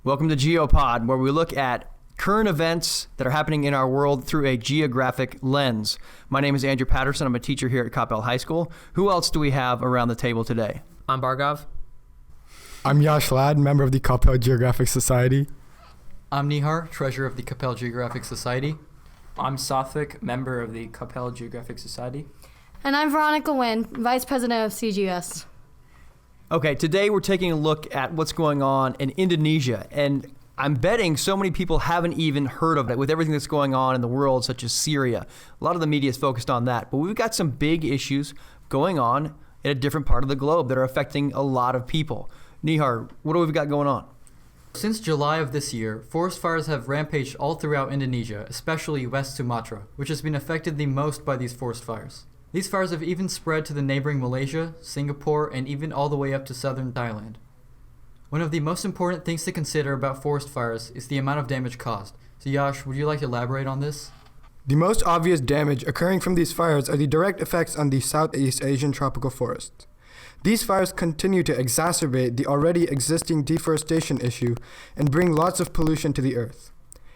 Welcome to Geopod, where we look at current events that are happening in our world through a geographic lens. My name is Andrew Patterson. I'm a teacher here at Coppell High School. Who else do we have around the table today? I'm Bhargav. I'm Yash Lad, member of the Coppell Geographic Society. I'm Nihar, treasurer of the Coppell Geographic Society. I'm Sathvik, member of the Coppell Geographic Society. And I'm Veronica Nguyen, vice president of CGS. Okay, today we're taking a look at what's going on in Indonesia, and I'm betting so many people haven't even heard of it with everything that's going on in the world, such as Syria. A lot of the media is focused on that, but we've got some big issues going on in a different part of the globe that are affecting a lot of people. Nihar, what do we got going on? Since July of this year, forest fires have rampaged all throughout Indonesia, especially West Sumatra, which has been affected the most by these forest fires. These fires have even spread to the neighboring Malaysia, Singapore, and even all the way up to southern Thailand. One of the most important things to consider about forest fires is the amount of damage caused. So Yash, would you like to elaborate on this? The most obvious damage occurring from these fires are the direct effects on the Southeast Asian tropical forests. These fires continue to exacerbate the already existing deforestation issue and bring lots of pollution to the earth.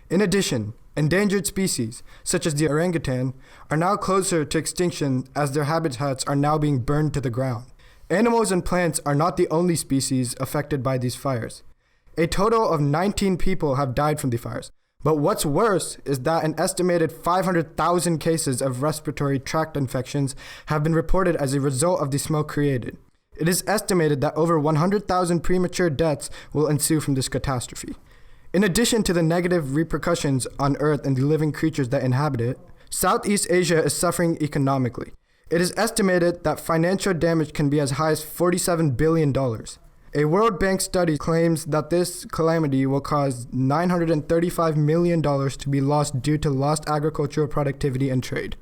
In addition, endangered species, such as the orangutan, are now closer to extinction as their habitats are now being burned to the ground. Animals and plants are not the only species affected by these fires. A total of 19 people have died from the fires. But what's worse is that an estimated 500,000 cases of respiratory tract infections have been reported as a result of the smoke created. It is estimated that over 100,000 premature deaths will ensue from this catastrophe. In addition to the negative repercussions on Earth and the living creatures that inhabit it, Southeast Asia is suffering economically. It is estimated that financial damage can be as high as $47 billion. A World Bank study claims that this calamity will cause $935 million to be lost due to lost agricultural productivity and trade.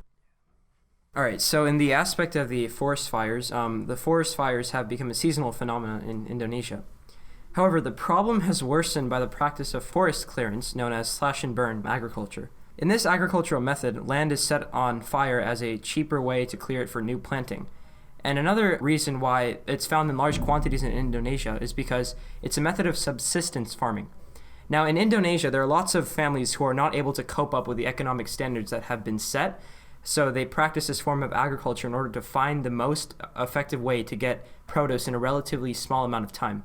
All right, so in the aspect of the forest fires have become a seasonal phenomenon in Indonesia. However, the problem has worsened by the practice of forest clearance known as slash-and-burn agriculture. In this agricultural method, land is set on fire as a cheaper way to clear it for new planting. And another reason why it's found in large quantities in Indonesia is because it's a method of subsistence farming. Now, in Indonesia, there are lots of families who are not able to cope up with the economic standards that have been set, so they practice this form of agriculture in order to find the most effective way to get produce in a relatively small amount of time.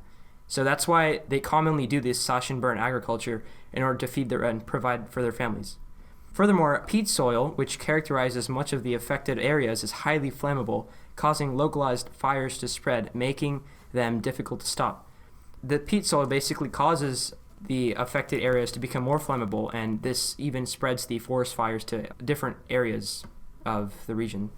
So that's why they commonly do this slash and burn agriculture in order to feed and provide for their families. Furthermore, peat soil, which characterizes much of the affected areas, is highly flammable, causing localized fires to spread, making them difficult to stop. The peat soil basically causes the affected areas to become more flammable, and this even spreads the forest fires to different areas of the region.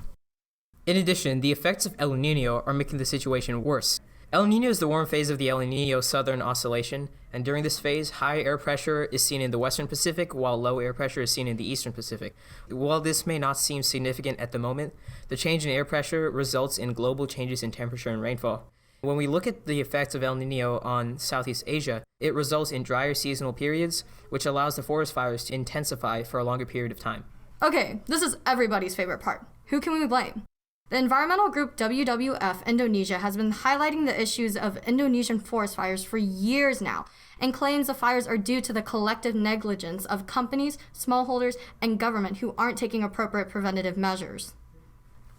In addition, the effects of El Niño are making the situation worse. El Niño is the warm phase of the El Niño Southern Oscillation, and during this phase, high air pressure is seen in the Western Pacific, while low air pressure is seen in the Eastern Pacific. While this may not seem significant at the moment, the change in air pressure results in global changes in temperature and rainfall. When we look at the effects of El Niño on Southeast Asia, it results in drier seasonal periods, which allows the forest fires to intensify for a longer period of time. Okay, this is everybody's favorite part. Who can we blame? The environmental group WWF Indonesia has been highlighting the issues of Indonesian forest fires for years now and claims the fires are due to the collective negligence of companies, smallholders, and government who aren't taking appropriate preventative measures.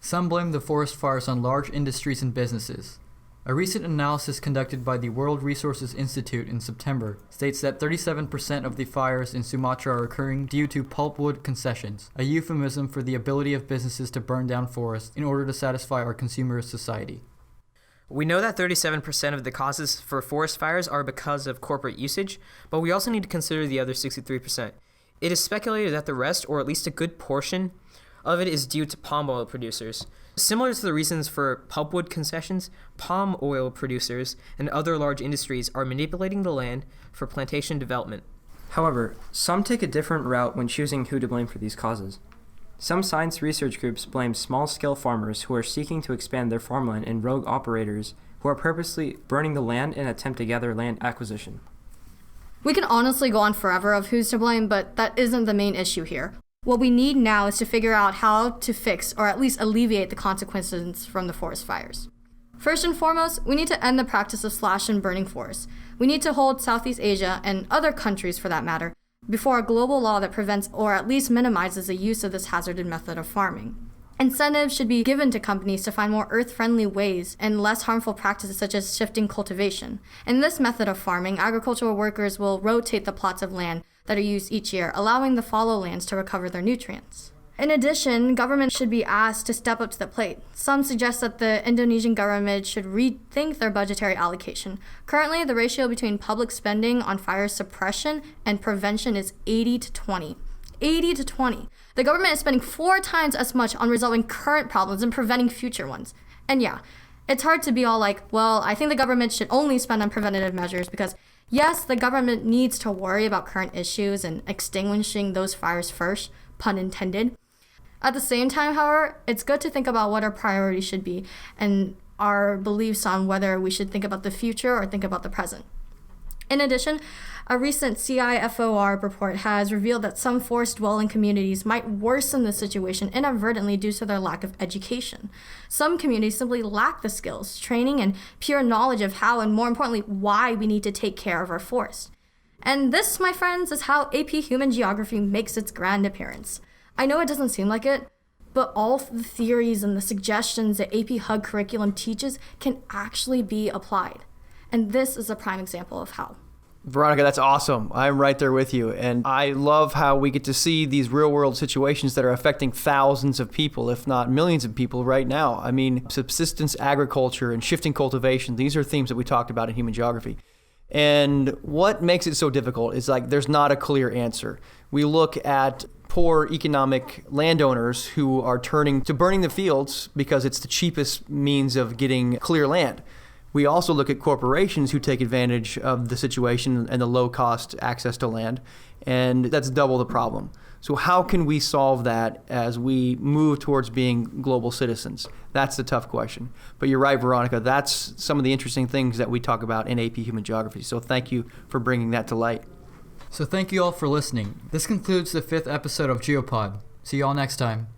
Some blame the forest fires on large industries and businesses. A recent analysis conducted by the World Resources Institute in September states that 37% of the fires in Sumatra are occurring due to pulpwood concessions, a euphemism for the ability of businesses to burn down forests in order to satisfy our consumerist society. We know that 37% of the causes for forest fires are because of corporate usage, but we also need to consider the other 63%. It is speculated that the rest, or at least a good portion of it, is due to palm oil producers. Similar to the reasons for pulpwood concessions, palm oil producers and other large industries are manipulating the land for plantation development. However, some take a different route when choosing who to blame for these causes. Some science research groups blame small-scale farmers who are seeking to expand their farmland and rogue operators who are purposely burning the land in an attempt to gather land acquisition. We can honestly go on forever of who's to blame, but that isn't the main issue here. What we need now is to figure out how to fix or at least alleviate the consequences from the forest fires. First and foremost, we need to end the practice of slash and burning forests. We need to hold Southeast Asia, and other countries for that matter, before a global law that prevents or at least minimizes the use of this hazardous method of farming. Incentives should be given to companies to find more earth-friendly ways and less harmful practices such as shifting cultivation. In this method of farming, agricultural workers will rotate the plots of land that are used each year, allowing the fallow lands to recover their nutrients. In addition, government should be asked to step up to the plate. Some suggest that the Indonesian government should rethink their budgetary allocation. Currently, the ratio between public spending on fire suppression and prevention is 80 to 20. 80 to 20. The government is spending 4 times as much on resolving current problems and preventing future ones. And yeah, it's hard to be all like, well, I think the government should only spend on preventative measures because, yes, the government needs to worry about current issues and extinguishing those fires first, pun intended. At the same time, however, it's good to think about what our priorities should be and our beliefs on whether we should think about the future or think about the present. In addition, a recent CIFOR report has revealed that some forest-dwelling communities might worsen the situation inadvertently due to their lack of education. Some communities simply lack the skills, training, and pure knowledge of how, and more importantly, why we need to take care of our forests. And this, my friends, is how AP Human Geography makes its grand appearance. I know it doesn't seem like it, but all the theories and the suggestions that AP Hug curriculum teaches can actually be applied. And this is a prime example of how. Veronica, that's awesome. I'm right there with you. And I love how we get to see these real world situations that are affecting thousands of people, if not millions of people right now. I mean, subsistence agriculture and shifting cultivation, these are themes that we talked about in human geography. And what makes it so difficult is like there's not a clear answer. We look at poor economic landowners who are turning to burning the fields because it's the cheapest means of getting clear land. We also look at corporations who take advantage of the situation and the low-cost access to land, and that's double the problem. So how can we solve that as we move towards being global citizens? That's the tough question. But you're right, Veronica, that's some of the interesting things that we talk about in AP Human Geography. So thank you for bringing that to light. So thank you all for listening. This concludes the 5th episode of Geopod. See you all next time.